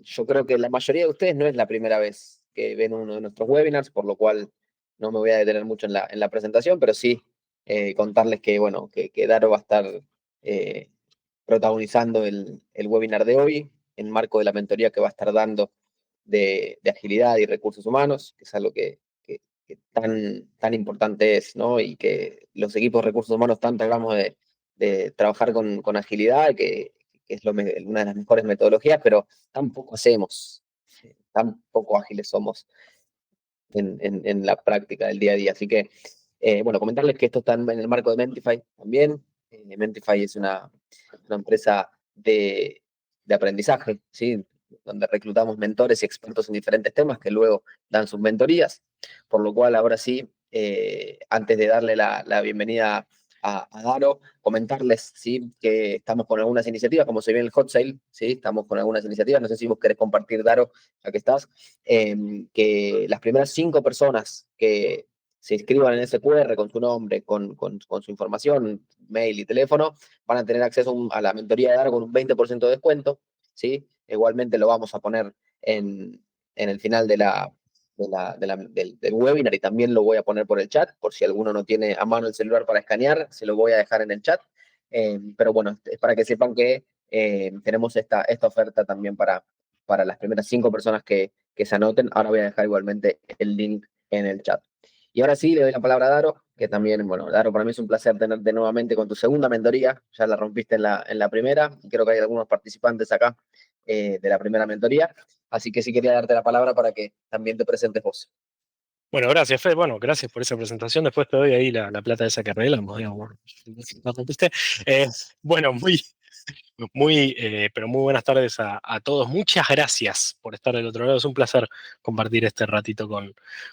Yo creo que la mayoría de ustedes no es la primera vez que ven uno de nuestros webinars, por lo cual no me voy a detener mucho en la presentación, pero sí contarles que, bueno, que Daro va a estar eh, protagonizando el webinar de hoy en marco de la mentoría que va a estar dando de agilidad y recursos humanos, que es algo que tan importante es, ¿no? Y que los equipos de recursos humanos tanto hablamos de trabajar con agilidad, que es una de las mejores metodologías, pero tampoco hacemos, tan poco ágiles somos en la práctica del día a día. Así que, bueno, comentarles que esto está en el marco de Mentify también. Mentify es una empresa de aprendizaje, ¿sí? Donde reclutamos mentores y expertos en diferentes temas que luego dan sus mentorías. Por lo cual, ahora sí, antes de darle la bienvenida a Daro, comentarles ¿sí? que estamos con algunas iniciativas, como se ve en el hot sale, ¿sí? Estamos con algunas iniciativas, no sé si vos querés compartir, Daro, ya que estás, que las primeras 5 personas que se inscriban en ese QR con su nombre, con su información, mail y teléfono, van a tener acceso a la mentoría de Daro con un 20% de descuento, ¿sí? Igualmente lo vamos a poner en el final del webinar y también lo voy a poner por el chat, por si alguno no tiene a mano el celular para escanear, se lo voy a dejar en el chat. Pero bueno, es para que sepan que tenemos esta oferta también para las primeras 5 personas que se anoten. Ahora voy a dejar igualmente el link en el chat. Y ahora sí, le doy la palabra a Daro, que también, bueno, Daro, para mí es un placer tenerte nuevamente con tu segunda mentoría. Ya la rompiste en la primera, y creo que hay algunos participantes acá de la primera mentoría. Así que sí quería darte la palabra para que también te presentes vos. Bueno, gracias, Fede. Bueno, gracias por esa presentación. Después te doy ahí la plata de esa que arreglamos, digamos. La rompiste. Eh, bueno, pero muy buenas tardes a todos. Muchas gracias por estar del otro lado. Es un placer compartir este ratito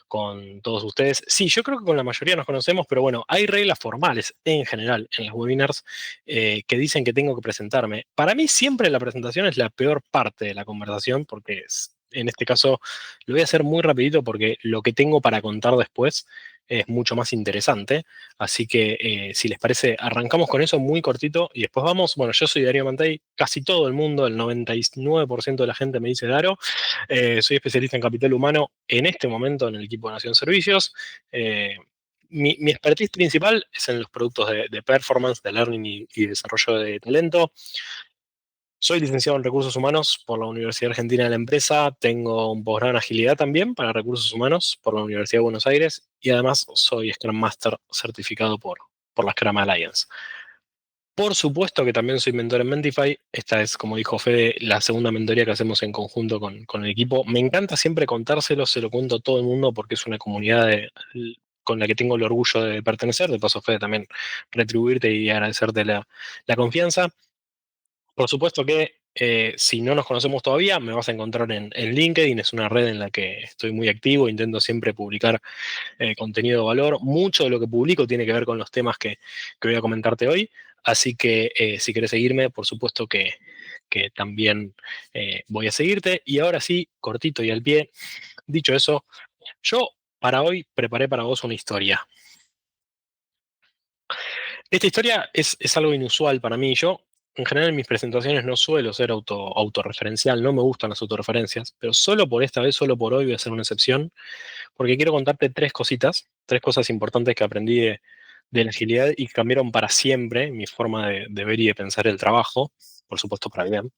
con todos ustedes. Sí, yo creo que con la mayoría nos conocemos, pero bueno, hay reglas formales en general en los webinars que dicen que tengo que presentarme. Para mí siempre la presentación es la peor parte de la conversación porque en este caso lo voy a hacer muy rapidito porque lo que tengo para contar después es mucho más interesante. Así que, si les parece, arrancamos con eso muy cortito y después vamos. Bueno, yo soy Darío Mantei, casi todo el mundo, el 99% de la gente me dice Daro. Soy especialista en capital humano en este momento en el equipo de Nación Servicios. Eh, mi expertise principal es en los productos de performance, de learning y desarrollo de talento. Soy licenciado en Recursos Humanos por la Universidad Argentina de la Empresa, tengo un posgrado en Agilidad también para Recursos Humanos por la Universidad de Buenos Aires y además soy Scrum Master certificado por la Scrum Alliance. Por supuesto que también soy mentor en Mentify. Esta es, como dijo Fede, la segunda mentoría que hacemos en conjunto con el equipo. Me encanta siempre contárselo, se lo cuento a todo el mundo porque es una comunidad con la que tengo el orgullo de pertenecer. De paso, Fede, también retribuirte y agradecerte la confianza. Por supuesto que si no nos conocemos todavía, me vas a encontrar en LinkedIn, es una red en la que estoy muy activo, intento siempre publicar contenido de valor. Mucho de lo que publico tiene que ver con los temas que voy a comentarte hoy, así que si quieres seguirme, por supuesto que también voy a seguirte. Y ahora sí, cortito y al pie, dicho eso, yo para hoy preparé para vos una historia. Esta historia es algo inusual para mí. Yo, en general, en mis presentaciones no suelo ser autorreferencial, no me gustan las autorreferencias, pero solo por esta vez, solo por hoy voy a hacer una excepción, porque quiero contarte tres cosas importantes que aprendí de la agilidad y que cambiaron para siempre mi forma de ver y de pensar el trabajo, por supuesto para bien.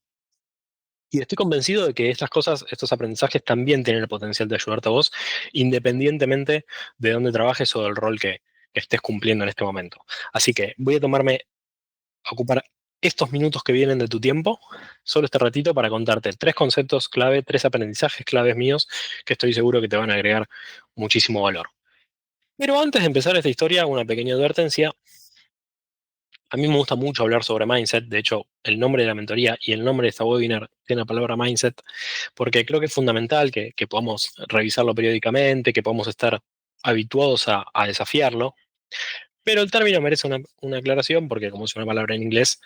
Y estoy convencido de que estas cosas, estos aprendizajes también tienen el potencial de ayudarte a vos, independientemente de dónde trabajes o del rol que estés cumpliendo en este momento. Así que voy a ocupar estos minutos que vienen de tu tiempo, solo este ratito, para contarte tres conceptos clave, tres aprendizajes claves míos que estoy seguro que te van a agregar muchísimo valor. Pero antes de empezar esta historia, una pequeña advertencia. A mí me gusta mucho hablar sobre mindset. De hecho, el nombre de la mentoría y el nombre de esta webinar tiene la palabra mindset, porque creo que es fundamental que podamos revisarlo periódicamente, que podamos estar habituados a desafiarlo. Pero el término merece una aclaración porque, como es una palabra en inglés,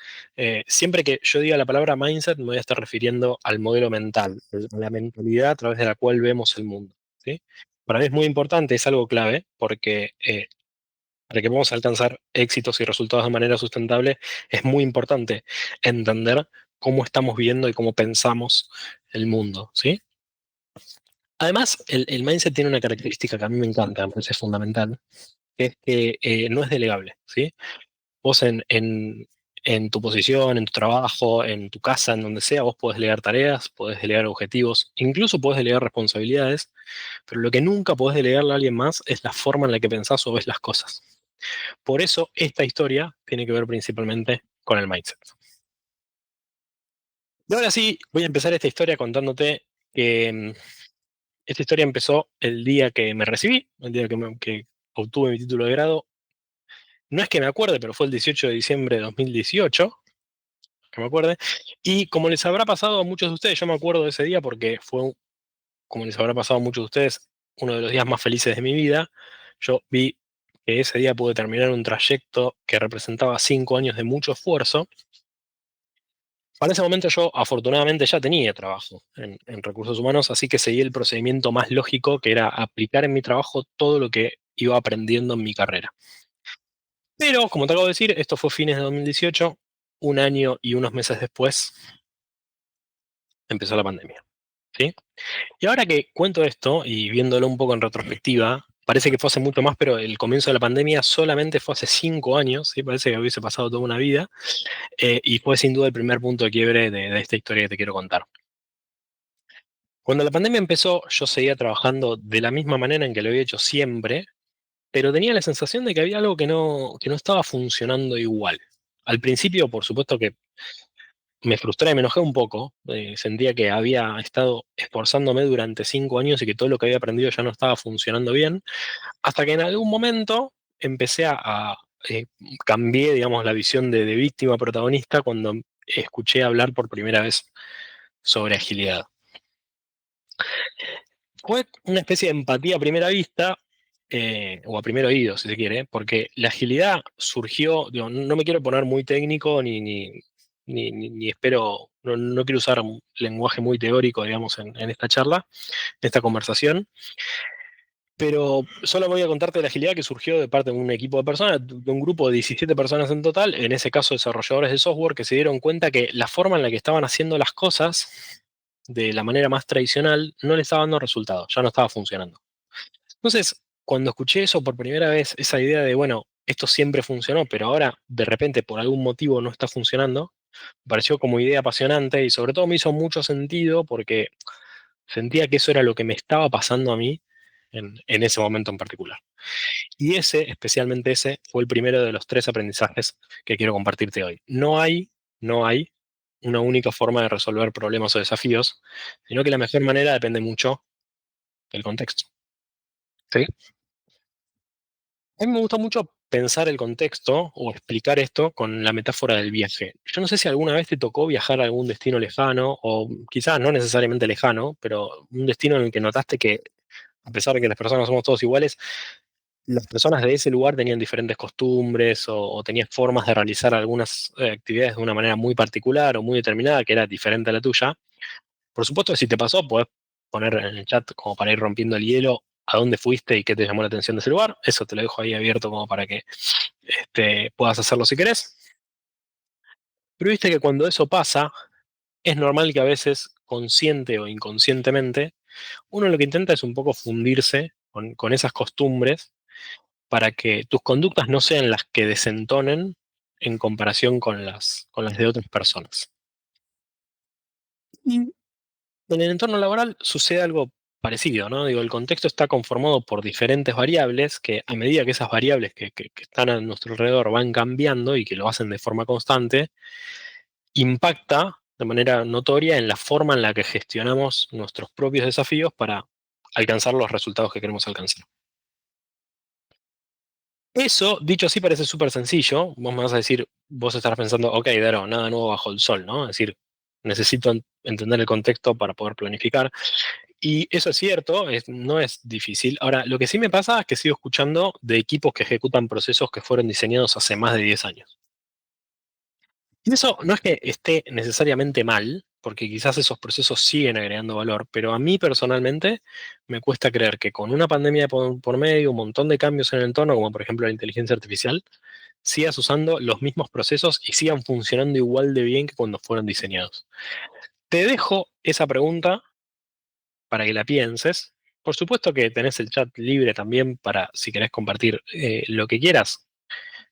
siempre que yo diga la palabra mindset me voy a estar refiriendo al modelo mental, la mentalidad a través de la cual vemos el mundo, ¿sí? Para mí es muy importante, es algo clave, porque para que podamos alcanzar éxitos y resultados de manera sustentable, es muy importante entender cómo estamos viendo y cómo pensamos el mundo, ¿sí? Además, el mindset tiene una característica que a mí me encanta, me parece fundamental, que es que no es delegable, ¿sí? Vos en tu posición, en tu trabajo, en tu casa, en donde sea, vos podés delegar tareas, podés delegar objetivos, incluso podés delegar responsabilidades, pero lo que nunca podés delegarle a alguien más es la forma en la que pensás o ves las cosas. Por eso esta historia tiene que ver principalmente con el mindset. Y ahora sí, voy a empezar esta historia contándote que esta historia empezó el día que me recibí, el día que obtuve mi título de grado. No es que me acuerde, pero fue el 18 de diciembre de 2018, que me acuerde. Y como les habrá pasado a muchos de ustedes, yo me acuerdo de ese día porque fue, como les habrá pasado a muchos de ustedes, uno de los días más felices de mi vida. Yo vi que ese día pude terminar un trayecto que representaba 5 años de mucho esfuerzo. Para ese momento yo afortunadamente ya tenía trabajo en recursos humanos, así que seguí el procedimiento más lógico, que era aplicar en mi trabajo todo lo que iba aprendiendo en mi carrera. Pero, como te acabo de decir, esto fue fines de 2018, un año y unos meses después empezó la pandemia, ¿sí? Y ahora que cuento esto y viéndolo un poco en retrospectiva, parece que fue hace mucho más, pero el comienzo de la pandemia solamente fue hace 5 años, ¿sí? Parece que hubiese pasado toda una vida, y fue sin duda el primer punto de quiebre de esta historia que te quiero contar. Cuando la pandemia empezó, yo seguía trabajando de la misma manera en que lo había hecho siempre, pero tenía la sensación de que había algo que no estaba funcionando igual. Al principio, por supuesto que me frustré, me enojé un poco, sentía que había estado esforzándome durante 5 años y que todo lo que había aprendido ya no estaba funcionando bien, hasta que en algún momento empecé a cambié, digamos, la visión de víctima protagonista cuando escuché hablar por primera vez sobre agilidad. Fue una especie de empatía a primera vista, o a primer oído, si se quiere, porque la agilidad surgió, digo, no me quiero poner muy técnico ni espero, no quiero usar un lenguaje muy teórico, digamos, en esta charla, en esta conversación, pero solo voy a contarte la agilidad que surgió de parte de un equipo de personas, de un grupo de 17 personas en total, en ese caso desarrolladores de software, que se dieron cuenta que la forma en la que estaban haciendo las cosas de la manera más tradicional no le estaba dando resultados, ya no estaba funcionando. Entonces, cuando escuché eso por primera vez, esa idea de, bueno, esto siempre funcionó, pero ahora de repente por algún motivo no está funcionando, me pareció como idea apasionante y sobre todo me hizo mucho sentido porque sentía que eso era lo que me estaba pasando a mí en ese momento en particular. Y especialmente ese, fue el primero de los 3 aprendizajes que quiero compartirte hoy. No hay una única forma de resolver problemas o desafíos, sino que la mejor manera depende mucho del contexto. ¿Sí? A mí me gusta mucho pensar el contexto o explicar esto con la metáfora del viaje. Yo no sé si alguna vez te tocó viajar a algún destino lejano, o quizás no necesariamente lejano, pero un destino en el que notaste que, a pesar de que las personas somos todos iguales, las personas de ese lugar tenían diferentes costumbres o tenían formas de realizar algunas actividades de una manera muy particular o muy determinada que era diferente a la tuya. Por supuesto que si te pasó, podés poner en el chat como para ir rompiendo el hielo a dónde fuiste y qué te llamó la atención de ese lugar. Eso te lo dejo ahí abierto como para que puedas hacerlo si querés. Pero viste que cuando eso pasa, es normal que a veces, consciente o inconscientemente, uno lo que intenta es un poco fundirse con esas costumbres para que tus conductas no sean las que desentonen en comparación con las de otras personas. Y en el entorno laboral sucede algo parecido, ¿no? Digo, el contexto está conformado por diferentes variables que a medida que esas variables que están a nuestro alrededor van cambiando y que lo hacen de forma constante, impacta de manera notoria en la forma en la que gestionamos nuestros propios desafíos para alcanzar los resultados que queremos alcanzar. Eso, dicho así, parece súper sencillo. Vos me vas a decir, vos estarás pensando, ok, Daro, nada nuevo bajo el sol, ¿no? Es decir, necesito entender el contexto para poder planificar. Y eso es cierto, no es difícil. Ahora, lo que sí me pasa es que sigo escuchando de equipos que ejecutan procesos que fueron diseñados hace más de 10 años. Y eso no es que esté necesariamente mal, porque quizás esos procesos siguen agregando valor, pero a mí personalmente me cuesta creer que con una pandemia por medio, un montón de cambios en el entorno, como por ejemplo la inteligencia artificial, sigas usando los mismos procesos y sigan funcionando igual de bien que cuando fueron diseñados. Te dejo esa pregunta para que la pienses. Por supuesto que tenés el chat libre también para si querés compartir lo que quieras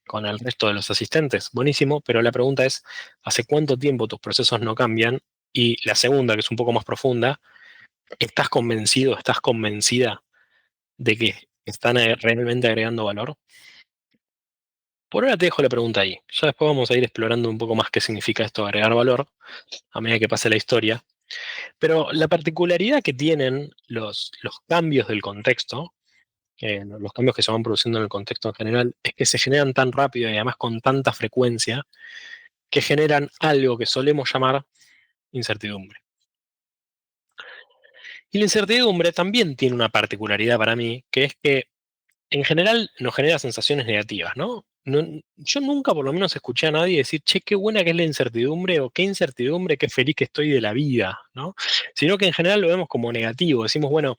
con el resto de los asistentes. Buenísimo, pero la pregunta es, ¿hace cuánto tiempo tus procesos no cambian? Y la segunda, que es un poco más profunda, ¿estás convencido, estás convencida de que están realmente agregando valor? Por ahora te dejo la pregunta ahí. Ya después vamos a ir explorando un poco más qué significa esto de agregar valor a medida que pase la historia. Pero la particularidad que tienen los cambios del contexto, los cambios que se van produciendo en el contexto en general, es que se generan tan rápido y además con tanta frecuencia que generan algo que solemos llamar incertidumbre. Y la incertidumbre también tiene una particularidad para mí, que es que en general nos genera sensaciones negativas, ¿no? Yo nunca por lo menos escuché a nadie decir, che, qué buena que es la incertidumbre o qué incertidumbre, qué feliz que estoy de la vida, ¿no? Sino que en general lo vemos como negativo. Decimos, bueno,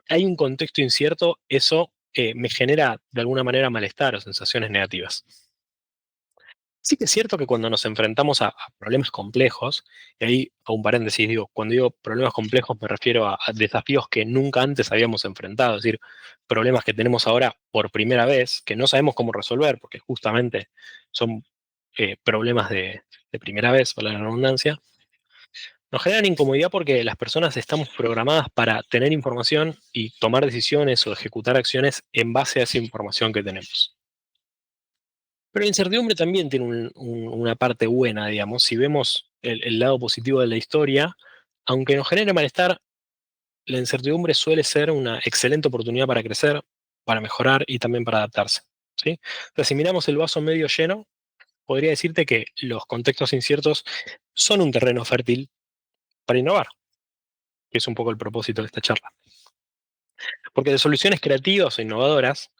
hay un contexto incierto, eso me genera de alguna manera malestar o sensaciones negativas. Sí que es cierto que cuando nos enfrentamos a problemas complejos, y ahí a un paréntesis digo, cuando digo problemas complejos me refiero a desafíos que nunca antes habíamos enfrentado, es decir, problemas que tenemos ahora por primera vez, que no sabemos cómo resolver, porque justamente son problemas de primera vez, para la redundancia, nos generan incomodidad porque las personas estamos programadas para tener información y tomar decisiones o ejecutar acciones en base a esa información que tenemos. Pero la incertidumbre también tiene una parte buena, digamos. Si vemos el lado positivo de la historia, aunque nos genere malestar, la incertidumbre suele ser una excelente oportunidad para crecer, para mejorar y también para adaptarse. ¿Sí? Entonces, si miramos el vaso medio lleno, podría decirte que los contextos inciertos son un terreno fértil para innovar, que es un poco el propósito de esta charla. Porque de soluciones creativas o innovadoras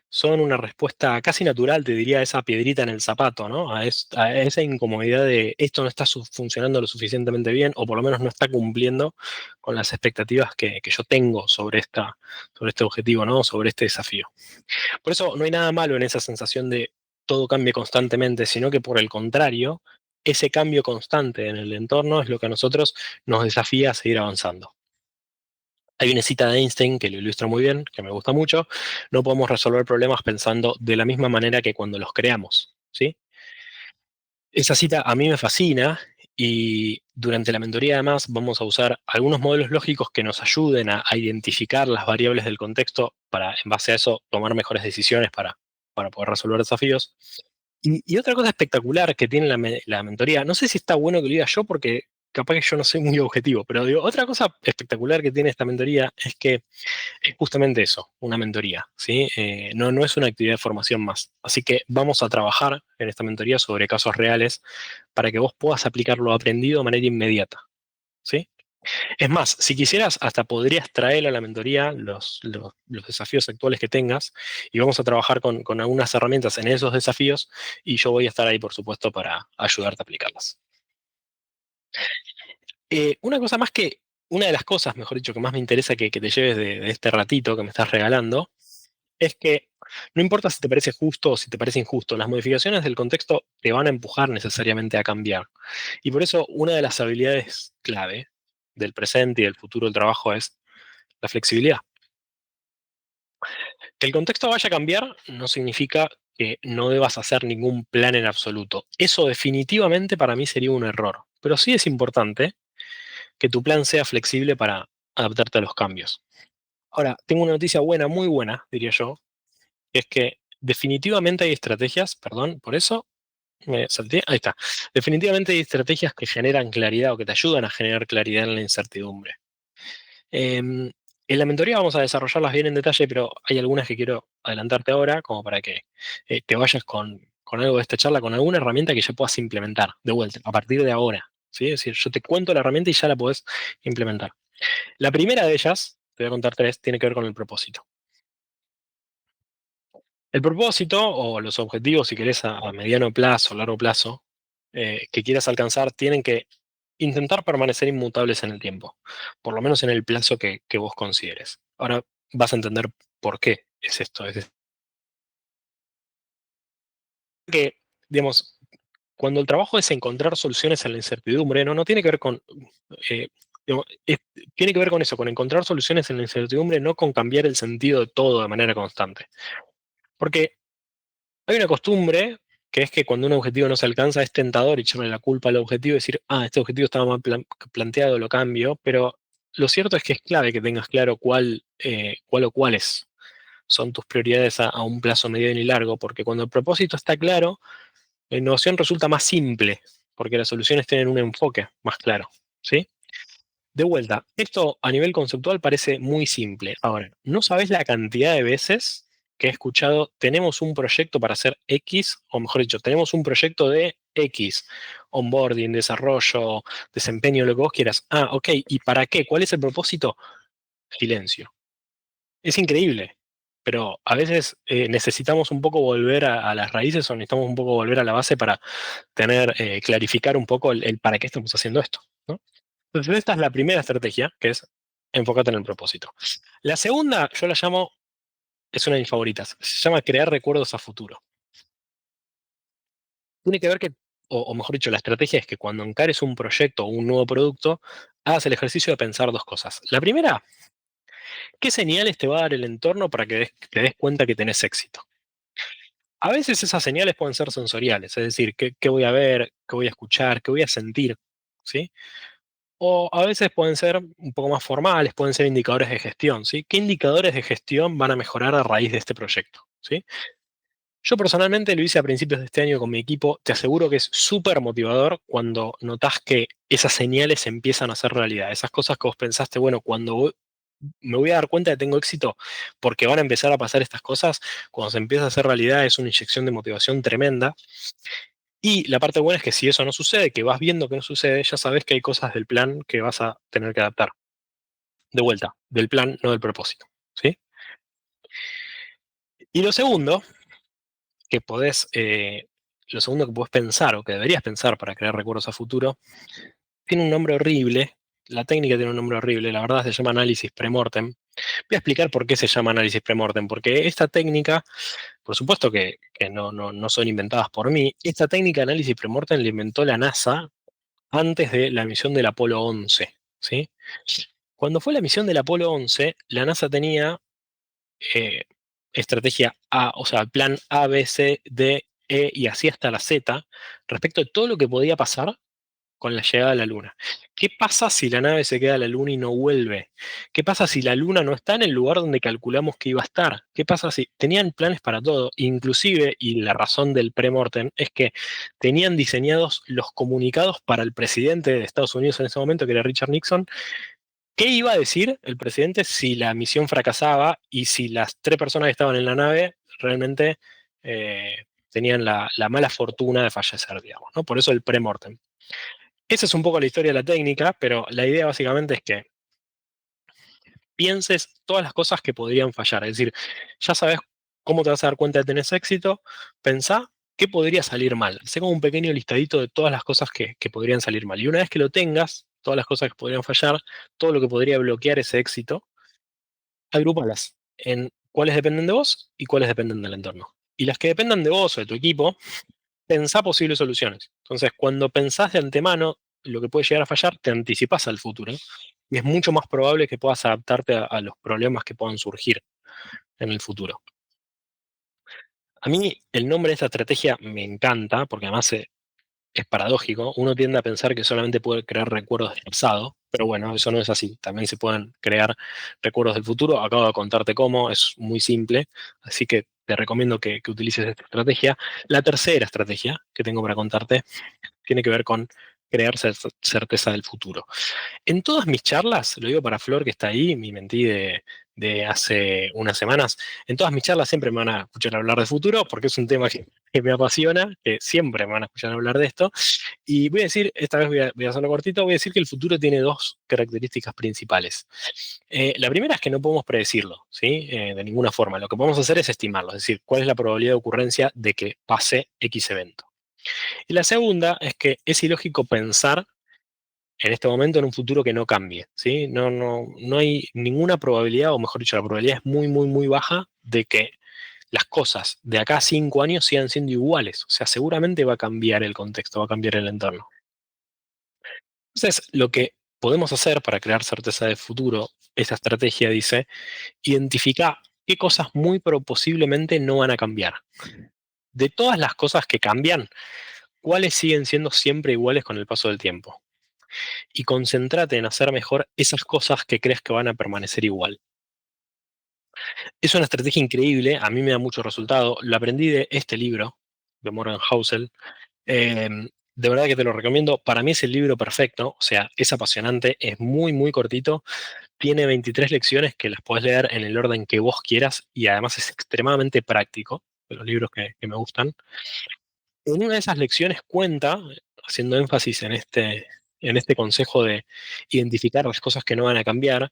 son una respuesta casi natural, te diría, a esa piedrita en el zapato, ¿no? A esa incomodidad de esto no está funcionando lo suficientemente bien, o por lo menos no está cumpliendo con las expectativas que yo tengo sobre este objetivo, ¿no? Sobre este desafío. Por eso no hay nada malo en esa sensación de todo cambie constantemente, sino que por el contrario, ese cambio constante en el entorno es lo que a nosotros nos desafía a seguir avanzando. Hay una cita de Einstein que lo ilustra muy bien, que me gusta mucho. No podemos resolver problemas pensando de la misma manera que cuando los creamos, ¿sí? Esa cita a mí me fascina y durante la mentoría además vamos a usar algunos modelos lógicos que nos ayuden a identificar las variables del contexto para, en base a eso, tomar mejores decisiones para poder resolver desafíos. Y otra cosa espectacular que tiene la mentoría, no sé si está bueno que lo diga yo porque capaz que yo no soy muy objetivo, pero digo, otra cosa espectacular que tiene esta mentoría es que es justamente eso, una mentoría, ¿sí? No es una actividad de formación más. Así que vamos a trabajar en esta mentoría sobre casos reales para que vos puedas aplicar lo aprendido de manera inmediata, ¿sí? Es más, si quisieras, hasta podrías traer a la mentoría los desafíos actuales que tengas y vamos a trabajar con algunas herramientas en esos desafíos y yo voy a estar ahí, por supuesto, para ayudarte a aplicarlas. Una cosa más que, una de las cosas, mejor dicho, que más me interesa que te lleves de este ratito que me estás regalando, es que no importa si te parece justo o si te parece injusto, las modificaciones del contexto te van a empujar necesariamente a cambiar. Y por eso una de las habilidades clave del presente y del futuro del trabajo es la flexibilidad. Que el contexto vaya a cambiar no significa que no debas hacer ningún plan en absoluto. Eso definitivamente para mí sería un error. Pero sí es importante que tu plan sea flexible para adaptarte a los cambios. Ahora, tengo una noticia buena, muy buena, diría yo, que es que definitivamente hay estrategias, perdón, por eso me salté, ahí está. Definitivamente hay estrategias que generan claridad o que te ayudan a generar claridad en la incertidumbre. Em, en la mentoría vamos a desarrollarlas bien en detalle, pero hay algunas que quiero adelantarte ahora, como para que te vayas con algo de esta charla, con alguna herramienta que ya puedas implementar de vuelta, a partir de ahora. ¿Sí? Es decir, yo te cuento la herramienta y ya la podés implementar. La primera de ellas, te voy a contar tres, tiene que ver con el propósito. El propósito o los objetivos, si querés, a mediano plazo, largo plazo, que quieras alcanzar, tienen que intentar permanecer inmutables en el tiempo, por lo menos en el plazo que vos consideres. Ahora vas a entender por qué es esto. que, digamos, cuando el trabajo es encontrar soluciones a la incertidumbre, no tiene que ver con, digamos, tiene que ver con eso, con encontrar soluciones en la incertidumbre, no con cambiar el sentido de todo de manera constante. Porque hay una costumbre que es que cuando un objetivo no se alcanza es tentador echarle la culpa al objetivo y decir, este objetivo estaba mal planteado, lo cambio, pero lo cierto es que es clave que tengas claro cuál o cuáles son tus prioridades a un plazo mediano y largo, porque cuando el propósito está claro, la innovación resulta más simple, porque las soluciones tienen un enfoque más claro, ¿sí? De vuelta, esto a nivel conceptual parece muy simple. Ahora, no sabes la cantidad de veces que he escuchado, tenemos un proyecto para hacer X, o mejor dicho, tenemos un proyecto de X, onboarding, desarrollo, desempeño, lo que vos quieras. Ok, ¿y para qué? ¿Cuál es el propósito? Silencio. Es increíble, pero a veces necesitamos un poco volver a las raíces o necesitamos un poco volver a la base para clarificar un poco el para qué estamos haciendo esto, ¿no? Entonces, esta es la primera estrategia, que es enfocarte en el propósito. La segunda, yo la llamo, es una de mis favoritas, se llama crear recuerdos a futuro. Tiene que ver que, o mejor dicho, la estrategia es que cuando encares un proyecto o un nuevo producto, hagas el ejercicio de pensar dos cosas. La primera, ¿qué señales te va a dar el entorno para que te des cuenta que tenés éxito? A veces esas señales pueden ser sensoriales, es decir, qué voy a ver, qué voy a escuchar, qué voy a sentir, ¿sí? O a veces pueden ser un poco más formales, pueden ser indicadores de gestión, ¿sí? ¿Qué indicadores de gestión van a mejorar a raíz de este proyecto? ¿Sí? Yo personalmente lo hice a principios de este año con mi equipo. Te aseguro que es súper motivador cuando notas que esas señales empiezan a ser realidad. Esas cosas que vos pensaste, bueno, me voy a dar cuenta de que tengo éxito porque van a empezar a pasar estas cosas, cuando se empieza a hacer realidad es una inyección de motivación tremenda. Y la parte buena es que si eso no sucede, que vas viendo que no sucede, ya sabes que hay cosas del plan que vas a tener que adaptar. De vuelta, del plan, no del propósito. ¿Sí? Y lo segundo que podés pensar o que deberías pensar para crear recuerdos a futuro, tiene un nombre horrible. La técnica tiene un nombre horrible, la verdad se llama análisis premortem. Voy a explicar por qué se llama análisis premortem, porque esta técnica, por supuesto que no son inventadas por mí, esta técnica de análisis premortem la inventó la NASA antes de la misión del Apolo 11, ¿sí? Cuando fue la misión del Apolo 11, la NASA tenía eh, estrategia A, o sea, plan A, B, C, D, E y así hasta la Z, respecto de todo lo que podía pasar con la llegada a la Luna. ¿Qué pasa si la nave se queda a la Luna y no vuelve? ¿Qué pasa si la Luna no está en el lugar donde calculamos que iba a estar? ¿Qué pasa si tenían planes para todo? Inclusive, y la razón del premortem es que tenían diseñados los comunicados para el presidente de Estados Unidos en ese momento, que era Richard Nixon. ¿Qué iba a decir el presidente si la misión fracasaba y si las tres personas que estaban en la nave realmente tenían la mala fortuna de fallecer, digamos, ¿no? Por eso el premortem. Esa es un poco la historia de la técnica, pero la idea básicamente es que pienses todas las cosas que podrían fallar. Es decir, ya sabes cómo te vas a dar cuenta de que tenés éxito, pensá qué podría salir mal. Hacé como un pequeño listadito de todas las cosas que podrían salir mal. Y una vez que lo tengas, todas las cosas que podrían fallar, todo lo que podría bloquear ese éxito, agrupalas en cuáles dependen de vos y cuáles dependen del entorno. Y las que dependan de vos o de tu equipo, pensá posibles soluciones. Entonces, cuando pensás de antemano lo que puede llegar a fallar, te anticipás al futuro y es mucho más probable que puedas adaptarte a los problemas que puedan surgir en el futuro. A mí el nombre de esta estrategia me encanta porque además es paradójico. Uno tiende a pensar que solamente puede crear recuerdos del pasado, pero bueno, eso no es así. También se pueden crear recuerdos del futuro. Acabo de contarte cómo, es muy simple, así que te recomiendo que utilices esta estrategia. La tercera estrategia que tengo para contarte tiene que ver con crear certeza del futuro. En todas mis charlas, lo digo para Flor que está ahí, mi mentí de hace unas semanas, en todas mis charlas siempre me van a escuchar hablar de futuro porque es un tema que me apasiona, que siempre me van a escuchar hablar de esto. Y voy a decir, esta vez voy a hacerlo cortito, voy a decir que el futuro tiene dos características principales. La primera es que no podemos predecirlo, ¿sí? De ninguna forma. Lo que podemos hacer es estimarlo, es decir, cuál es la probabilidad de ocurrencia de que pase X evento. Y la segunda es que es ilógico pensar en este momento en un futuro que no cambie, ¿sí? No hay ninguna probabilidad, o mejor dicho, la probabilidad es muy, muy, muy baja de que las cosas de acá a 5 años sigan siendo iguales. O sea, seguramente va a cambiar el contexto, va a cambiar el entorno. Entonces, lo que podemos hacer para crear certeza de futuro, esta estrategia dice, identifica qué cosas muy pero posiblemente no van a cambiar. De todas las cosas que cambian, ¿cuáles siguen siendo siempre iguales con el paso del tiempo? Y concéntrate en hacer mejor esas cosas que crees que van a permanecer igual. Es una estrategia increíble, a mí me da mucho resultado. Lo aprendí de este libro, de Morgan Housel. Eh, de verdad que te lo recomiendo. Para mí es el libro perfecto, o sea, es apasionante, es muy, muy cortito. Tiene 23 lecciones que las puedes leer en el orden que vos quieras y además es extremadamente práctico, de los libros que me gustan. En una de esas lecciones cuenta, haciendo énfasis en este consejo de identificar las cosas que no van a cambiar,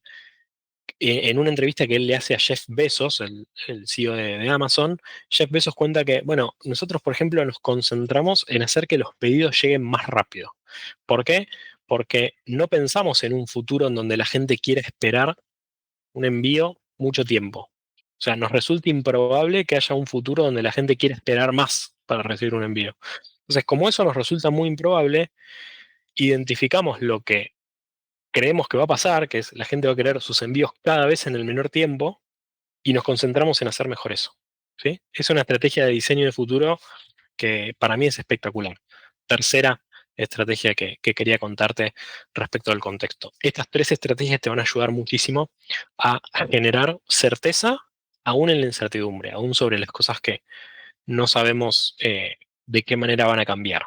en una entrevista que él le hace a Jeff Bezos, el CEO de Amazon, Jeff Bezos cuenta que, bueno, nosotros, por ejemplo, nos concentramos en hacer que los pedidos lleguen más rápido. ¿Por qué? Porque no pensamos en un futuro en donde la gente quiera esperar un envío mucho tiempo. O sea, nos resulta improbable que haya un futuro donde la gente quiera esperar más para recibir un envío. Entonces, como eso nos resulta muy improbable, identificamos lo que creemos que va a pasar, que es la gente va a querer sus envíos cada vez en el menor tiempo, y nos concentramos en hacer mejor eso. ¿Sí? Es una estrategia de diseño de futuro que para mí es espectacular. Tercera estrategia que quería contarte respecto al contexto. Estas tres estrategias te van a ayudar muchísimo a generar certeza aún en la incertidumbre, aún sobre las cosas que no sabemos de qué manera van a cambiar.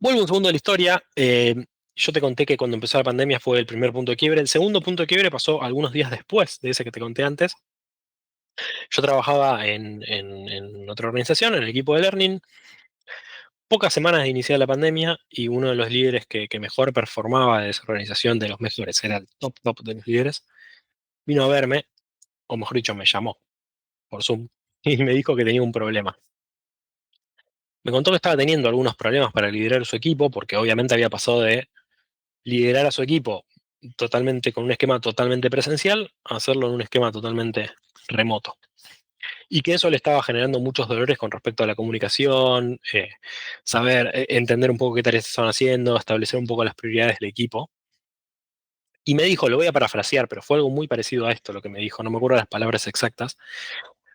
Vuelvo un segundo a la historia. Yo te conté que cuando empezó la pandemia fue el primer punto de quiebre. El segundo punto de quiebre pasó algunos días después de ese que te conté antes. Yo trabajaba en otra organización, en el equipo de Learning, pocas semanas de iniciar la pandemia y uno de los líderes que mejor performaba de esa organización, de los mejores, era el top de los líderes, vino a verme, o mejor dicho, me llamó por Zoom y me dijo que tenía un problema. Me contó que estaba teniendo algunos problemas para liderar su equipo, porque obviamente había pasado de liderar a su equipo totalmente con un esquema totalmente presencial a hacerlo en un esquema totalmente remoto. Y que eso le estaba generando muchos dolores con respecto a la comunicación, saber, entender un poco qué tareas estaban haciendo, establecer un poco las prioridades del equipo. Y me dijo, lo voy a parafrasear, pero fue algo muy parecido a esto lo que me dijo, no me acuerdo las palabras exactas,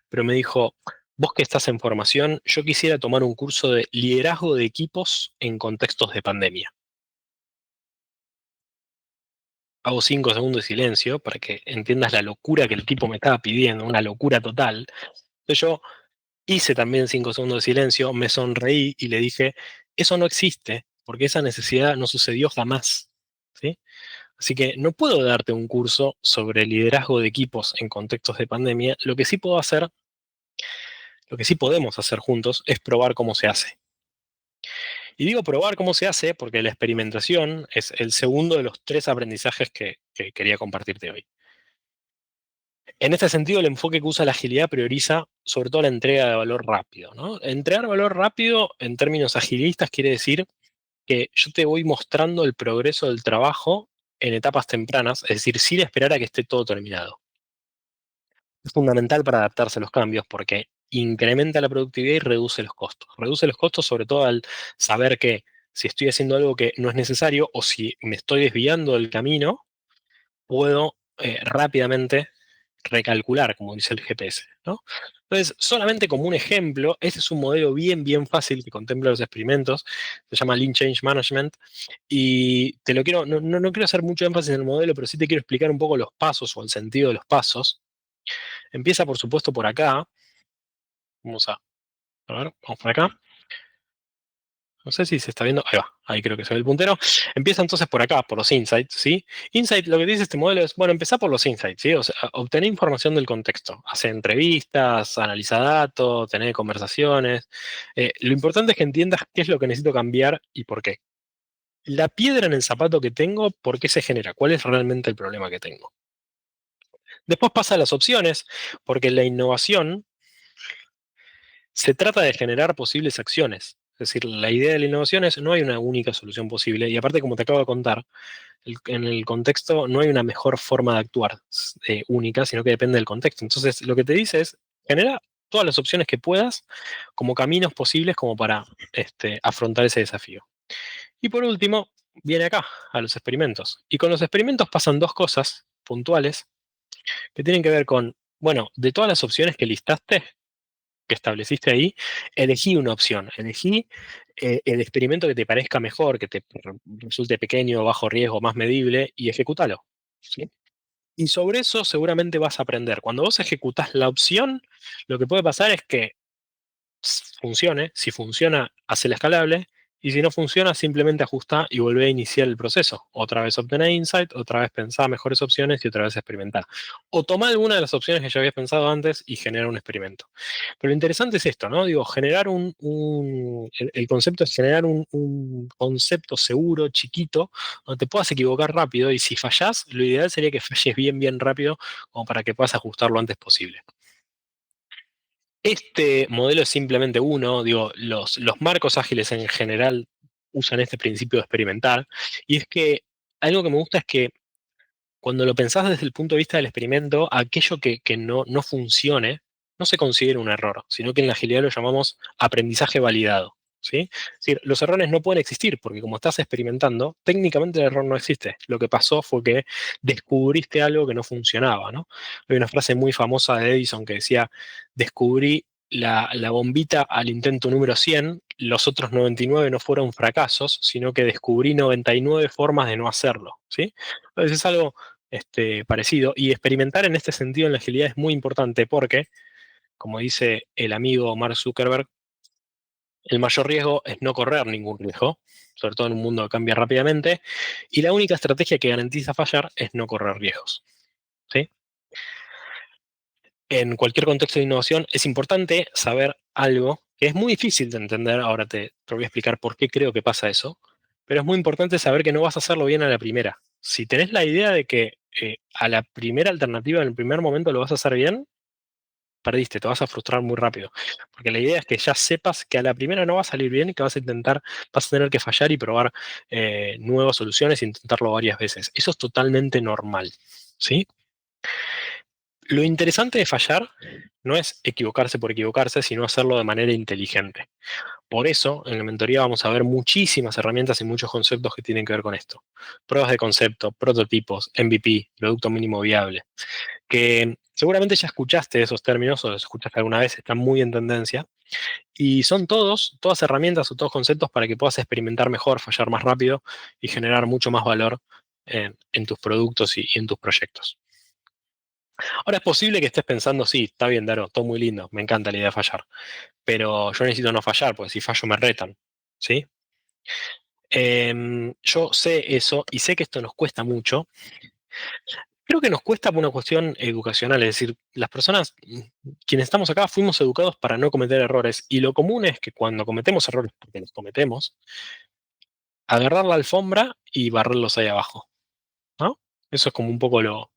pero me dijo, vos que estás en formación, yo quisiera tomar un curso de liderazgo de equipos en contextos de pandemia. Hago 5 segundos de silencio para que entiendas la locura que el tipo me estaba pidiendo, una locura total. Entonces yo hice también 5 segundos de silencio, me sonreí y le dije, eso no existe, porque esa necesidad no sucedió jamás. ¿Sí? Así que no puedo darte un curso sobre liderazgo de equipos en contextos de pandemia. Lo que sí puedo hacer, lo que sí podemos hacer juntos es probar cómo se hace. Y digo probar cómo se hace porque la experimentación es el segundo de los tres aprendizajes que quería compartirte hoy. En este sentido, el enfoque que usa la agilidad prioriza sobre todo la entrega de valor rápido, ¿no? Entregar valor rápido en términos agilistas quiere decir que yo te voy mostrando el progreso del trabajo en etapas tempranas, es decir, sin esperar a que esté todo terminado. Es fundamental para adaptarse a los cambios porque incrementa la productividad y reduce los costos. Reduce los costos sobre todo al saber que si estoy haciendo algo que no es necesario o si me estoy desviando del camino, puedo rápidamente recalcular, como dice el GPS, ¿no? Entonces, solamente como un ejemplo, este es un modelo bien, bien fácil que contempla los experimentos, se llama Lean Change Management, y te lo quiero, no quiero hacer mucho énfasis en el modelo, pero sí te quiero explicar un poco los pasos o el sentido de los pasos. Empieza, por supuesto, por acá. A ver, vamos por acá. No sé si se está viendo. Ahí va, ahí creo que se ve el puntero. Empieza entonces por acá, por los insights, ¿sí? Insight, lo que dice este modelo es, bueno, empezá por los insights, ¿sí? O sea, obtener información del contexto. Hacer entrevistas, analiza datos, tener conversaciones. Lo importante es que entiendas qué es lo que necesito cambiar y por qué. La piedra en el zapato que tengo, ¿por qué se genera? ¿Cuál es realmente el problema que tengo? Después pasa a las opciones, porque la innovación se trata de generar posibles acciones. Es decir, la idea de la innovación es no hay una única solución posible, y aparte, como te acabo de contar, en el contexto no hay una mejor forma de actuar única, sino que depende del contexto. Entonces, lo que te dice es, genera todas las opciones que puedas como caminos posibles como para afrontar ese desafío. Y por último, viene acá, a los experimentos. Y con los experimentos pasan dos cosas puntuales que tienen que ver con, bueno, de todas las opciones que listaste, que estableciste ahí, elegí una opción, elegí el experimento que te parezca mejor, que te resulte pequeño, bajo riesgo, más medible, y ejecútalo. ¿Sí? Y sobre eso seguramente vas a aprender. Cuando vos ejecutás la opción, lo que puede pasar es que funcione. Si funciona, hacela escalable. Y si no funciona, simplemente ajusta y vuelve a iniciar el proceso. Otra vez obtener insight, otra vez pensar mejores opciones y otra vez experimentar. O toma alguna de las opciones que ya habías pensado antes y genera un experimento. Pero lo interesante es esto, ¿no? Digo, generar el concepto es generar un concepto seguro, chiquito, donde te puedas equivocar rápido, y si fallás, lo ideal sería que falles bien, bien rápido, como para que puedas ajustar lo antes posible. Este modelo es simplemente uno, digo, los marcos ágiles en general usan este principio de experimentar, y es que algo que me gusta es que cuando lo pensás desde el punto de vista del experimento, aquello que no funcione no se considera un error, sino que en la agilidad lo llamamos aprendizaje validado. ¿Sí? Es decir, los errores no pueden existir porque como estás experimentando, técnicamente el error no existe. Lo que pasó fue que descubriste algo que no funcionaba, ¿no? Hay una frase muy famosa de Edison que decía, descubrí la bombita al intento número 100, los otros 99 no fueron fracasos, sino que descubrí 99 formas de no hacerlo. ¿Sí? Entonces es algo parecido. Y experimentar en este sentido en la agilidad es muy importante porque, como dice el amigo Mark Zuckerberg, el mayor riesgo es no correr ningún riesgo, sobre todo en un mundo que cambia rápidamente, y la única estrategia que garantiza fallar es no correr riesgos. ¿Sí? En cualquier contexto de innovación es importante saber algo que es muy difícil de entender. Ahora te voy a explicar por qué creo que pasa eso, pero es muy importante saber que no vas a hacerlo bien a la primera. Si tenés la idea de que a la primera alternativa, en el primer momento lo vas a hacer bien, perdiste, te vas a frustrar muy rápido. Porque la idea es que ya sepas que a la primera no va a salir bien y que vas a tener que fallar y probar nuevas soluciones e intentarlo varias veces. Eso es totalmente normal. ¿Sí? Lo interesante de fallar no es equivocarse por equivocarse, sino hacerlo de manera inteligente. Por eso, en la mentoría vamos a ver muchísimas herramientas y muchos conceptos que tienen que ver con esto. Pruebas de concepto, prototipos, MVP, producto mínimo viable, que seguramente ya escuchaste esos términos o los escuchaste alguna vez, están muy en tendencia, y son todas herramientas o todos conceptos para que puedas experimentar mejor, fallar más rápido y generar mucho más valor en tus productos y en tus proyectos. Ahora es posible que estés pensando, sí, está bien, Daro, todo muy lindo, me encanta la idea de fallar, pero yo necesito no fallar, porque si fallo me retan, ¿sí? Yo sé eso y sé que esto nos cuesta mucho. Creo que nos cuesta por una cuestión educacional, es decir, las personas, quienes estamos acá, fuimos educados para no cometer errores, y lo común es que cuando cometemos errores, porque los cometemos, agarrar la alfombra y barrerlos ahí abajo, ¿no? Eso es como un poco lo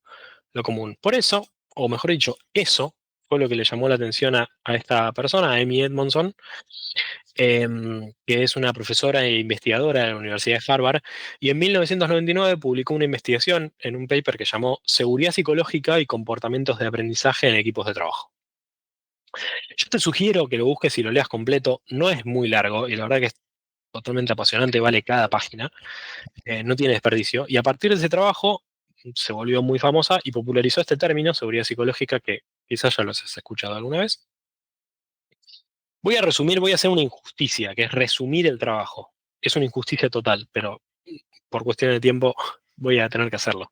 común. Por eso, o mejor dicho, eso fue lo que le llamó la atención a esta persona, a Amy Edmondson, que es una profesora e investigadora de la Universidad de Harvard, y en 1999 publicó una investigación en un paper que llamó Seguridad psicológica y comportamientos de aprendizaje en equipos de trabajo. Yo te sugiero que lo busques y lo leas completo, no es muy largo y la verdad que es totalmente apasionante, vale cada página, no tiene desperdicio, y a partir de ese trabajo se volvió muy famosa y popularizó este término, seguridad psicológica, que quizás ya lo has escuchado alguna vez. Voy a resumir, voy a hacer una injusticia, que es resumir el trabajo. Es una injusticia total, pero por cuestión de tiempo voy a tener que hacerlo.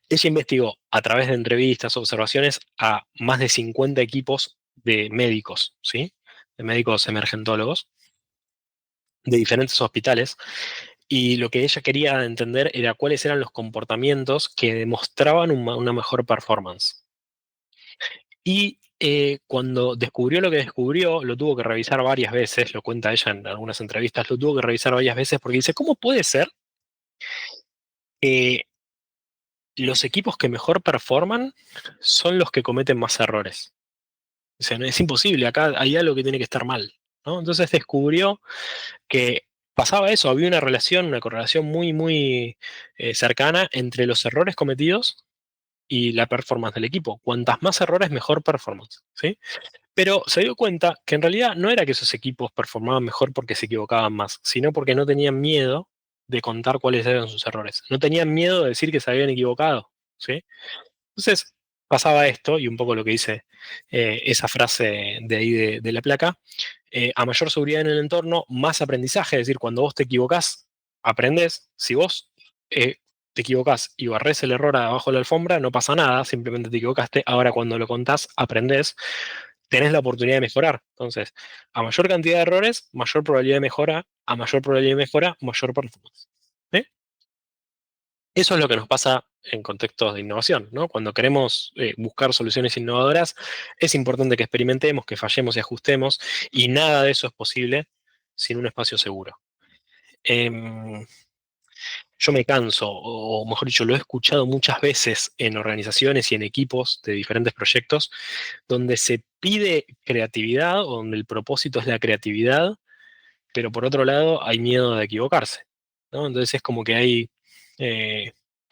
Ella investigó a través de entrevistas, observaciones a más de 50 equipos de médicos, ¿sí? De médicos emergentólogos de diferentes hospitales, y lo que ella quería entender era cuáles eran los comportamientos que demostraban una mejor performance. Y cuando descubrió lo que descubrió, lo tuvo que revisar varias veces, lo cuenta ella en algunas entrevistas, lo tuvo que revisar varias veces porque dice, ¿cómo puede ser que los equipos que mejor performan son los que cometen más errores? O sea, no es imposible, acá hay algo que tiene que estar mal. ¿no? Entonces descubrió que pasaba eso, había una relación, una correlación muy, muy cercana entre los errores cometidos y la performance del equipo. Cuantas más errores, mejor performance, ¿sí? Pero se dio cuenta que en realidad no era que esos equipos performaban mejor porque se equivocaban más, sino porque no tenían miedo de contar cuáles eran sus errores. No tenían miedo de decir que se habían equivocado, ¿sí? Entonces pasaba esto, y un poco lo que dice esa frase de ahí de la placa, a mayor seguridad en el entorno, más aprendizaje, es decir, cuando vos te equivocás, aprendés. Si vos te equivocás y barrés el error abajo de la alfombra, no pasa nada, simplemente te equivocaste. Ahora cuando lo contás, aprendés, tenés la oportunidad de mejorar. Entonces, a mayor cantidad de errores, mayor probabilidad de mejora, a mayor probabilidad de mejora, mayor performance. ¿Sí? Eso es lo que nos pasa en contextos de innovación, ¿no? Cuando queremos buscar soluciones innovadoras, es importante que experimentemos, que fallemos y ajustemos, y nada de eso es posible sin un espacio seguro. Em, yo me canso, o mejor dicho, lo he escuchado muchas veces en organizaciones y en equipos de diferentes proyectos, donde se pide creatividad, o donde el propósito es la creatividad, pero por otro lado hay miedo de equivocarse, ¿no? Entonces es como que hay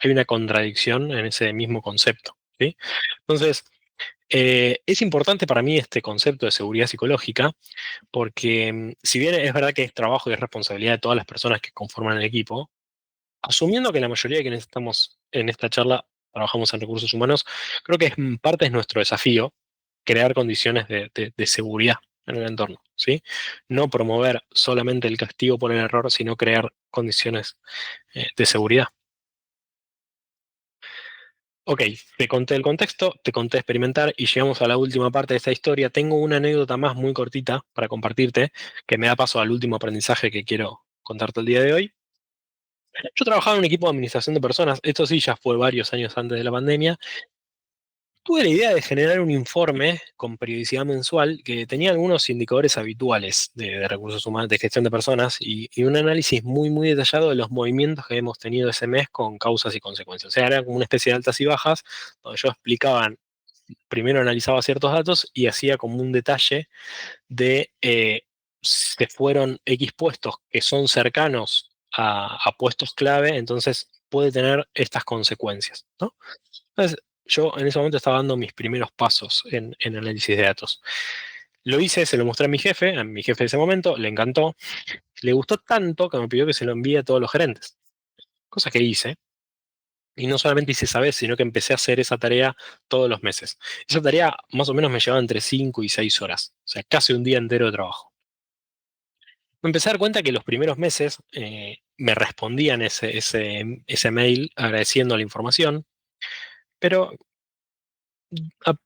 una contradicción en ese mismo concepto, ¿sí? Entonces, es importante para mí este concepto de seguridad psicológica, porque si bien es verdad que es trabajo y es responsabilidad de todas las personas que conforman el equipo, asumiendo que la mayoría de quienes estamos en esta charla trabajamos en recursos humanos, creo que es parte de nuestro desafío crear condiciones de seguridad en el entorno, ¿sí? No promover solamente el castigo por el error, sino crear condiciones de seguridad. Ok, te conté el contexto, te conté experimentar y llegamos a la última parte de esta historia. Tengo una anécdota más muy cortita para compartirte que me da paso al último aprendizaje que quiero contarte el día de hoy. Yo trabajaba en un equipo de administración de personas, esto sí ya fue varios años antes de la pandemia. Tuve la idea de generar un informe con periodicidad mensual que tenía algunos indicadores habituales de recursos humanos, de gestión de personas y un análisis muy, muy detallado de los movimientos que hemos tenido ese mes con causas y consecuencias. O sea, era como una especie de altas y bajas, donde yo explicaba, primero analizaba ciertos datos y hacía como un detalle de se fueron X puestos que son cercanos a puestos clave, entonces puede tener estas consecuencias, ¿no? Entonces, yo en ese momento estaba dando mis primeros pasos en análisis de datos. Lo hice, se lo mostré a mi jefe de ese momento, le encantó, le gustó tanto que me pidió que se lo envíe a todos los gerentes. Cosa que hice, y no solamente hice esa vez, sino que empecé a hacer esa tarea todos los meses. Esa tarea más o menos me llevaba entre 5 y 6 horas, o sea, casi un día entero de trabajo. Me empecé a dar cuenta que los primeros meses me respondían ese mail agradeciendo la información, pero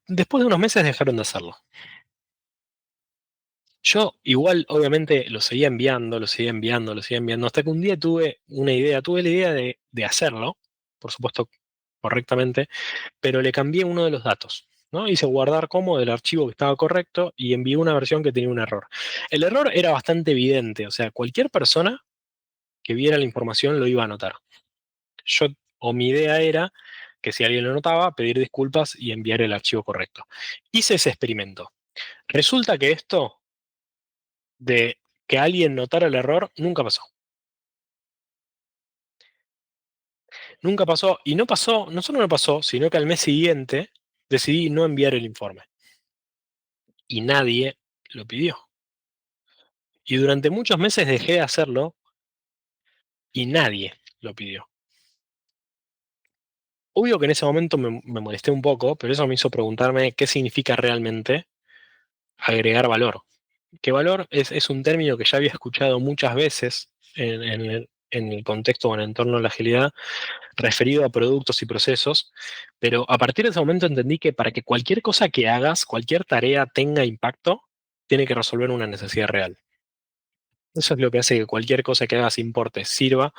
después de unos meses dejaron de hacerlo. Yo igual, obviamente, lo seguía enviando, lo seguía enviando, lo seguía enviando, hasta que un día tuve la idea de hacerlo, por supuesto, correctamente, pero le cambié uno de los datos, ¿no? Hice guardar como del archivo que estaba correcto y envié una versión que tenía un error. El error era bastante evidente, o sea, cualquier persona que viera la información lo iba a notar. Yo, o mi idea era que si alguien lo notaba, pedir disculpas y enviar el archivo correcto. Hice ese experimento. Resulta que esto de que alguien notara el error nunca pasó. Nunca pasó, y no pasó, no solo no pasó, sino que al mes siguiente decidí no enviar el informe. Y nadie lo pidió. Y durante muchos meses dejé de hacerlo y nadie lo pidió. Obvio que en ese momento me molesté un poco, pero eso me hizo preguntarme qué significa realmente agregar valor. Que valor es un término que ya había escuchado muchas veces en el contexto o en el entorno de la agilidad, referido a productos y procesos, pero a partir de ese momento entendí que para que cualquier cosa que hagas, cualquier tarea tenga impacto, tiene que resolver una necesidad real. Eso es lo que hace que cualquier cosa que hagas importe, sirva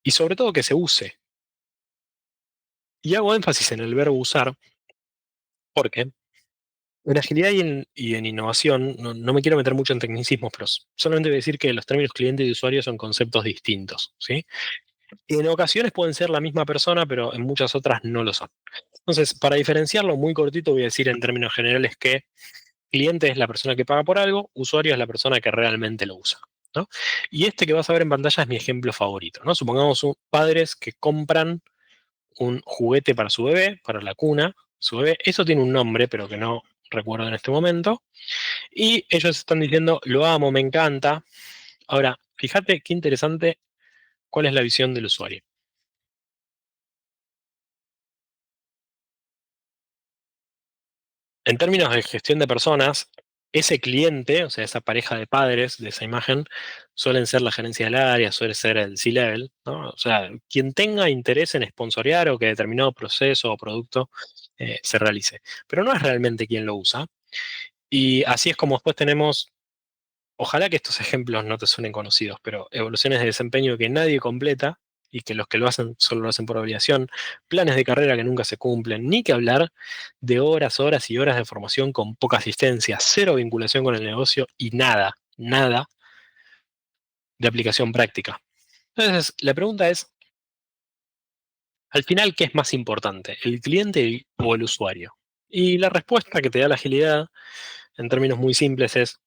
y sobre todo que se use. Y hago énfasis en el verbo usar porque en agilidad y en innovación, no me quiero meter mucho en tecnicismos, pero solamente voy a decir que los términos cliente y usuario son conceptos distintos, ¿sí? En ocasiones pueden ser la misma persona, pero en muchas otras no lo son. Entonces, para diferenciarlo muy cortito, voy a decir en términos generales que cliente es la persona que paga por algo, usuario es la persona que realmente lo usa, ¿no? Y este que vas a ver en pantalla es mi ejemplo favorito, ¿no? Supongamos padres que compran un juguete para su bebé, para la cuna, su bebé. Eso tiene un nombre, pero que no recuerdo en este momento. Y ellos están diciendo, lo amo, me encanta. Ahora, fíjate qué interesante cuál es la visión del usuario. En términos de gestión de personas, ese cliente, o sea, esa pareja de padres de esa imagen, suelen ser la gerencia del área, suele ser el C-level, ¿no? O sea, quien tenga interés en sponsorear o que determinado proceso o producto se realice. Pero no es realmente quien lo usa. Y así es como después tenemos, ojalá que estos ejemplos no te suenen conocidos, pero evoluciones de desempeño que nadie completa y que los que lo hacen solo lo hacen por obligación, planes de carrera que nunca se cumplen, ni que hablar de horas, horas y horas de formación con poca asistencia, cero vinculación con el negocio y nada, nada de aplicación práctica. Entonces, la pregunta es, al final, ¿qué es más importante, el cliente o el usuario? Y la respuesta que te da la agilidad, en términos muy simples, es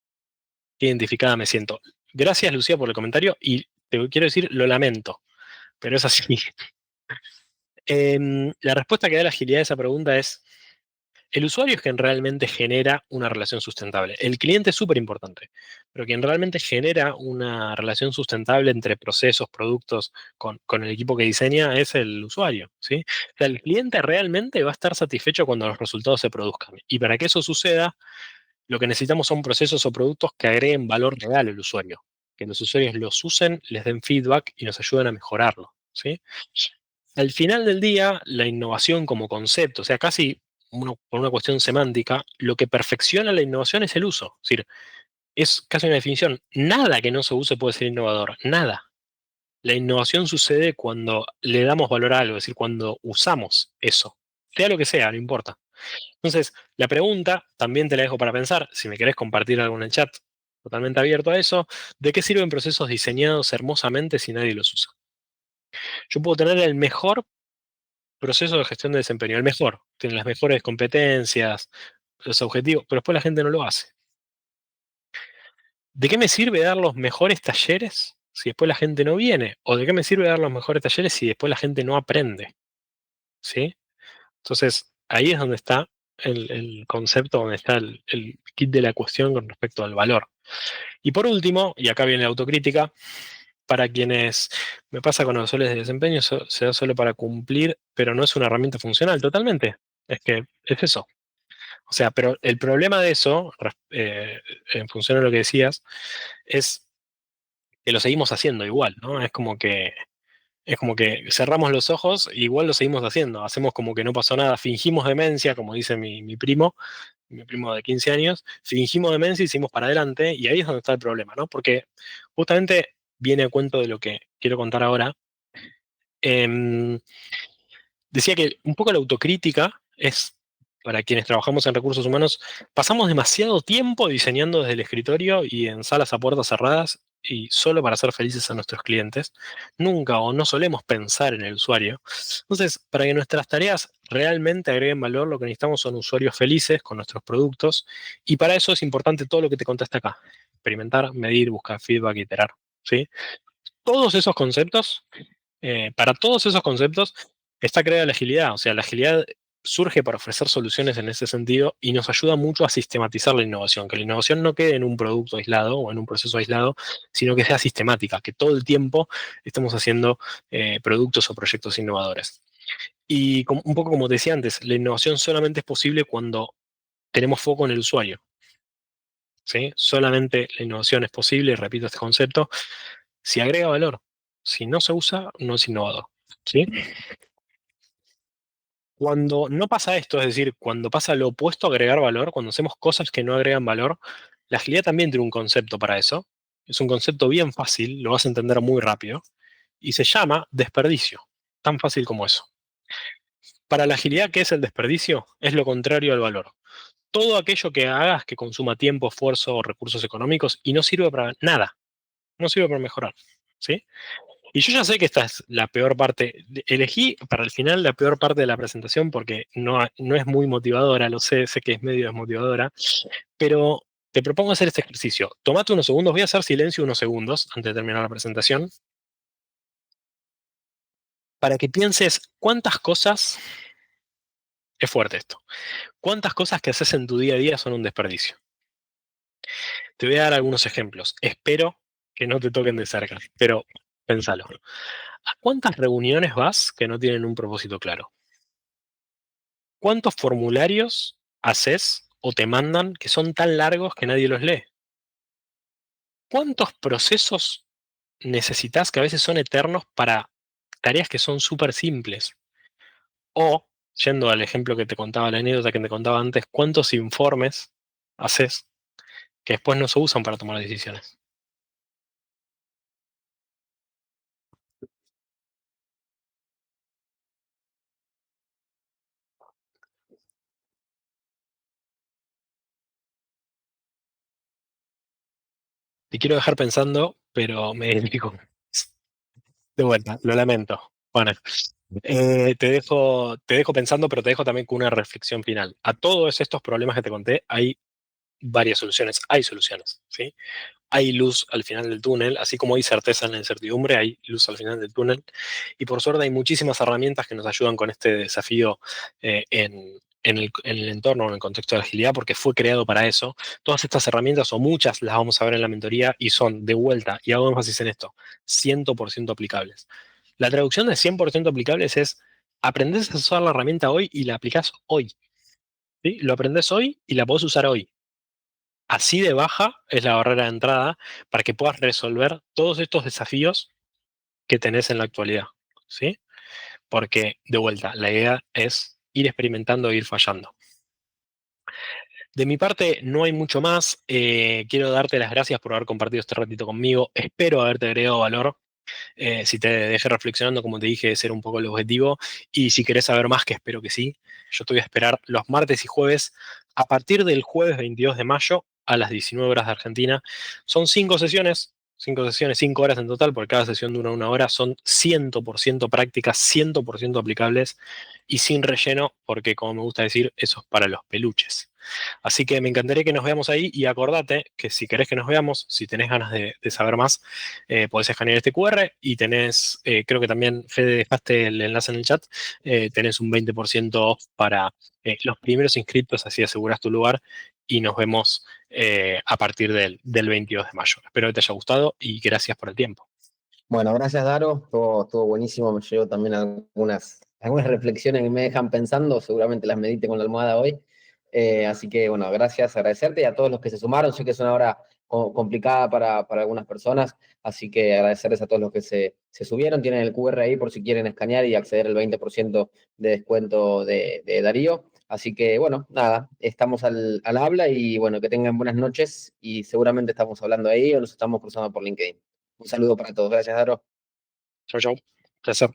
qué identificada me siento. Gracias, Lucía, por el comentario y te quiero decir, lo lamento, pero es así. La respuesta que da la agilidad a esa pregunta es, el usuario es quien realmente genera una relación sustentable. El cliente es súper importante, pero quien realmente genera una relación sustentable entre procesos, productos, con el equipo que diseña es el usuario, ¿sí? O sea, el cliente realmente va a estar satisfecho cuando los resultados se produzcan. Y para que eso suceda, lo que necesitamos son procesos o productos que agreguen valor real al usuario, que los usuarios los usen, les den feedback y nos ayuden a mejorarlo, ¿sí? Al final del día, la innovación como concepto, o sea, casi por una cuestión semántica, lo que perfecciona la innovación es el uso. Es decir, es casi una definición. Nada que no se use puede ser innovador, nada. La innovación sucede cuando le damos valor a algo, es decir, cuando usamos eso, sea lo que sea, no importa. Entonces, la pregunta también te la dejo para pensar, si me querés compartir algo en el chat, totalmente abierto a eso, ¿de qué sirven procesos diseñados hermosamente si nadie los usa? Yo puedo tener el mejor proceso de gestión de desempeño, el mejor, tiene las mejores competencias, los objetivos, pero después la gente no lo hace. ¿De qué me sirve dar los mejores talleres si después la gente no viene? ¿O de qué me sirve dar los mejores talleres si después la gente no aprende? ¿Sí? Entonces, ahí es donde está el concepto, donde está el kit de la cuestión con respecto al valor. Y por último, y acá viene la autocrítica, para quienes me pasa con los soles de desempeño, se da solo para cumplir, pero no es una herramienta funcional totalmente. Es que es eso. O sea, pero el problema de eso, en función de lo que decías, es que lo seguimos haciendo igual, ¿no? Es como que cerramos los ojos, e igual lo seguimos haciendo. Hacemos como que no pasó nada, fingimos demencia, como dice mi primo de 15 años, fingimos demencia y seguimos para adelante, y ahí es donde está el problema, ¿no? Porque justamente viene a cuento de lo que quiero contar ahora. Em, Decía que un poco la autocrítica es, para quienes trabajamos en recursos humanos, pasamos demasiado tiempo diseñando desde el escritorio y en salas a puertas cerradas y solo para hacer felices a nuestros clientes. Nunca o no solemos pensar en el usuario. Entonces, para que nuestras tareas realmente agreguen valor, lo que necesitamos son usuarios felices con nuestros productos y para eso es importante todo lo que te contaste acá. Experimentar, medir, buscar feedback, iterar. ¿Sí? Todos esos conceptos para todos esos conceptos está creada la agilidad. O sea, la agilidad surge para ofrecer soluciones en ese sentido y nos ayuda mucho a sistematizar la innovación, que la innovación no quede en un producto aislado o en un proceso aislado, sino que sea sistemática, que todo el tiempo estemos haciendo productos o proyectos innovadores. Y un poco como te decía antes, la innovación solamente es posible cuando tenemos foco en el usuario. ¿Sí? Solamente la innovación es posible, y repito este concepto, si agrega valor. Si no se usa, no es innovador. ¿Sí? Cuando no pasa esto, es decir, cuando pasa lo opuesto a agregar valor, cuando hacemos cosas que no agregan valor, la agilidad también tiene un concepto para eso. Es un concepto bien fácil, lo vas a entender muy rápido, y se llama desperdicio. Tan fácil como eso. Para la agilidad, ¿qué es el desperdicio? Es lo contrario al valor. Todo aquello que hagas que consuma tiempo, esfuerzo o recursos económicos y no sirve para nada, no sirve para mejorar. ¿Sí? Y yo ya sé que esta es la peor parte. Elegí para el final la peor parte de la presentación porque no es muy motivadora, lo sé, sé que es medio desmotivadora, pero te propongo hacer este ejercicio. Tomate unos segundos, voy a hacer silencio unos segundos antes de terminar la presentación, para que pienses cuántas cosas, es fuerte esto, cuántas cosas que haces en tu día a día son un desperdicio. Te voy a dar algunos ejemplos. Espero que no te toquen de cerca, pero pensalo. ¿A cuántas reuniones vas que no tienen un propósito claro? ¿Cuántos formularios haces o te mandan que son tan largos que nadie los lee? ¿Cuántos procesos necesitas que a veces son eternos para tareas que son súper simples? O, yendo al ejemplo que te contaba, la anécdota que te contaba antes, ¿cuántos informes haces que después no se usan para tomar decisiones? Te quiero dejar pensando, pero me identifico. De vuelta, lo lamento. Bueno, te dejo pensando, pero te dejo también con una reflexión final. A todos estos problemas que te conté hay varias soluciones, hay soluciones, ¿sí? Hay luz al final del túnel, así como hay certeza en la incertidumbre, hay luz al final del túnel. Y por suerte hay muchísimas herramientas que nos ayudan con este desafío en el entorno, en el contexto de la agilidad, porque fue creado para eso. Todas estas herramientas, o muchas, las vamos a ver en la mentoría y son, de vuelta, y hago énfasis en esto, 100% aplicables. La traducción de 100% aplicables es, aprendes a usar la herramienta hoy y la aplicás hoy. ¿Sí? Lo aprendes hoy y la podés usar hoy. Así de baja es la barrera de entrada para que puedas resolver todos estos desafíos que tenés en la actualidad, ¿sí? Porque, de vuelta, la idea es ir experimentando e ir fallando. De mi parte, no hay mucho más. Quiero darte las gracias por haber compartido este ratito conmigo. Espero haberte agregado valor. Si te dejé reflexionando, como te dije, ese era un poco el objetivo. Y si querés saber más, que espero que sí, yo te voy a esperar los martes y jueves a partir del jueves 22 de mayo a las 19 horas de Argentina. Son 5 sesiones, 5 horas en total, porque cada sesión dura 1 hora. Son 100% prácticas, 100% aplicables y sin relleno, porque como me gusta decir, eso es para los peluches. Así que me encantaría que nos veamos ahí y acordate que si querés que nos veamos, si tenés ganas de saber más, podés escanear este QR y tenés, creo que también, Fede, dejaste el enlace en el chat, tenés un 20% off para los primeros inscritos, así aseguras tu lugar y nos vemos a partir del 22 de mayo. Espero que te haya gustado y gracias por el tiempo. Bueno, gracias, Daro. Estuvo buenísimo. Me llevo también algunas reflexiones que me dejan pensando. Seguramente las medite con la almohada hoy. Así que, bueno, gracias, agradecerte y a todos los que se sumaron. Sé que es una hora complicada para algunas personas, así que agradecerles a todos los que se subieron. Tienen el QR ahí por si quieren escanear y acceder al 20% de descuento de Darío. Así que, bueno, nada, estamos al habla y, bueno, que tengan buenas noches y seguramente estamos hablando ahí o nos estamos cruzando por LinkedIn. Un saludo para todos. Gracias, Daro. Chau, chau. Placer.